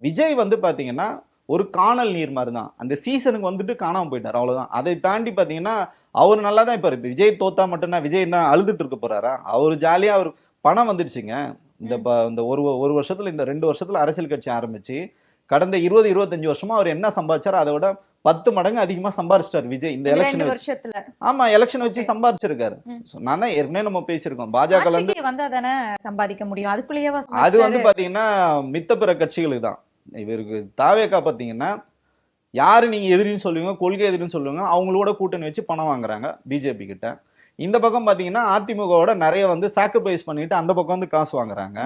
விஜய் வந்து பாத்தீங்கன்னா ஒரு காணல் நீர் மாதிரி தான். அந்த சீசனுக்கு வந்துட்டு காணாம போயிட்டாரு அவ்வளவுதான். அதை தாண்டி பாத்தீங்கன்னா அவர் நல்லா தான் இருப்பாரு. இப்ப விஜய் தோத்தா மட்டும்தான் விஜய் என்ன அழுதுட்டு இருக்க போறாரா? அவர் ஜாலியா அவர் பணம் வந்துடுச்சுங்க. இந்த ஒரு வருஷத்துல இந்த 2 வருஷத்துல அரசியல் கட்சி ஆரம்பிச்சு கடந்த 20-25 வருஷமா அவர் என்ன சம்பாதிச்சாரோ அதை விட 10 மடங்கு அதிகமா சம்பாதிச்சிட்டாரு விஜய் இந்த இந்த எலெக்ஷன் 2 வச்சு. வருஷத்துல. ஆமா எலெக்ஷன் வச்சு ஓகே. சம்பாதிச்சிருக்காரு. ம். நான் தான் ஏற்கனவே நம்ம பேசியிருக்கோம். பாஜக இருந்து ஆட்சிக்கு வந்தா தானே சம்பாதிக்க முடியும். அதுக்குள்ளேயேவா அது வந்து சம்பாதிச்சாரு? பாத்தீங்கன்னா மித்த பிற கட்சிகளுக்கு தான். இவருக்கு தாவேகா பாத்தீங்கன்னா யாரு நீங்க எதிரின்னு சொல்லுவீங்க, கொள்கை எதிரின்னு சொல்லுவீங்க, அவங்களோட கூட்டணி வச்சு பணம் வாங்குறாங்க பிஜேபி கிட்ட. இந்த பக்கம் பாத்தீங்கன்னா அதிமுகவோட நிறைய வந்து சாக்ரிஃபைஸ் பண்ணிட்டு அந்த பக்கம் வந்து காசு வாங்குறாங்க.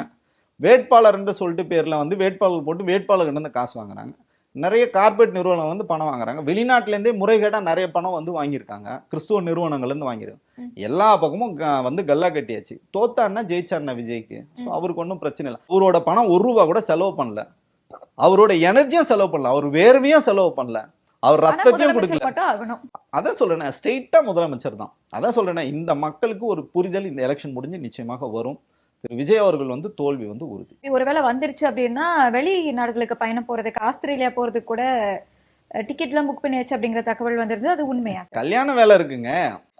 வேட்பாளர்ன்னு சொல்லிட்டு பேர்ல வந்து வேட்பாளர் போட்டு வேட்பாளர்கிட்ட இருந்து காசு வாங்குறாங்க. நிறைய கார்பரேட் நிறுவனம் வந்து பணம் வாங்குறாங்க. வெளிநாட்டுல இருந்தே முறைகேடா நிறைய பணம் வந்து வாங்கியிருக்காங்க. கிறிஸ்துவ நிறுவனங்கள்ல இருந்து வாங்கிருக்காங்க. எல்லா பக்கமும் வந்து கல்லா கட்டியாச்சு. தோத்தான்னா ஜெயிச்சான்னா விஜய்க்கு. ஸோ அவருக்கு ஒன்றும் பிரச்சனை இல்லை. அவரோட பணம் 1 ரூபா கூட செலவு பண்ணல. அவரோட எனர்ஜியும் செலவு பண்ணல. அவர் வேர்வையும் செலவு பண்ணல. அவர் ஆனா ரத்தத்தையும் முதலமைச்சர் கொடுக்கல. மட்டும் ஆகணும். அதான் சொல்றேன், ஸ்ட்ரெயிட்டா முதலமைச்சர் தான். அதான் சொல்றேன், இந்த மக்களுக்கு ஒரு புரிதல் இந்த எலெக்ஷன் முடிஞ்சு நிச்சயமாக வரும். திரு விஜய் அவர்கள் வந்து தோல்வி வந்து உறுதி. ஒருவேளை வந்துருச்சு அப்படின்னா வெளி நாடுகளுக்கு பயணம் போறதுக்கு, ஆஸ்திரேலியா போறதுக்கு கூட டிக்கெட்லாம் புக் பண்ணியாச்சு அப்படிங்கிற தகவல் வந்திருந்தது. அது உண்மையா சார்? கல்யாண வேலை இருக்குங்க.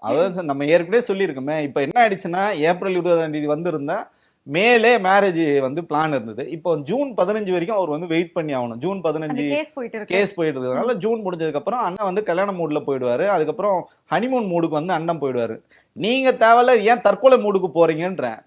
அதாவது நம்ம ஏற்கனவே சொல்லியிருக்கோமே. இப்ப என்ன ஆயிடுச்சுன்னா ஏப்ரல் 20ஆம் தேதி வந்திருந்தா மேலே மேரேஜ் வந்து பிளான் இருந்தது. இப்போ ஜூன் 15 வரைக்கும் அவர் வந்து வெயிட் பண்ணி ஆகணும். ஜூன் அந்த 15 கேஸ் போயிட்டு இருக்கு. கேஸ் போயிட்டு இருக்கிறதுனால ஜூன் முடிஞ்சதுக்கு அப்புறம் அண்ணன் வந்து கல்யாண மூட்ல போயிடுவாரு. அதுக்கப்புறம் ஹனிமூன் மூடுக்கு வந்து அண்ணன் போயிடுவாரு. நீங்க தேவையில்ல ஏன் தற்கொலை மூடுக்கு போறீங்கன்றேன்.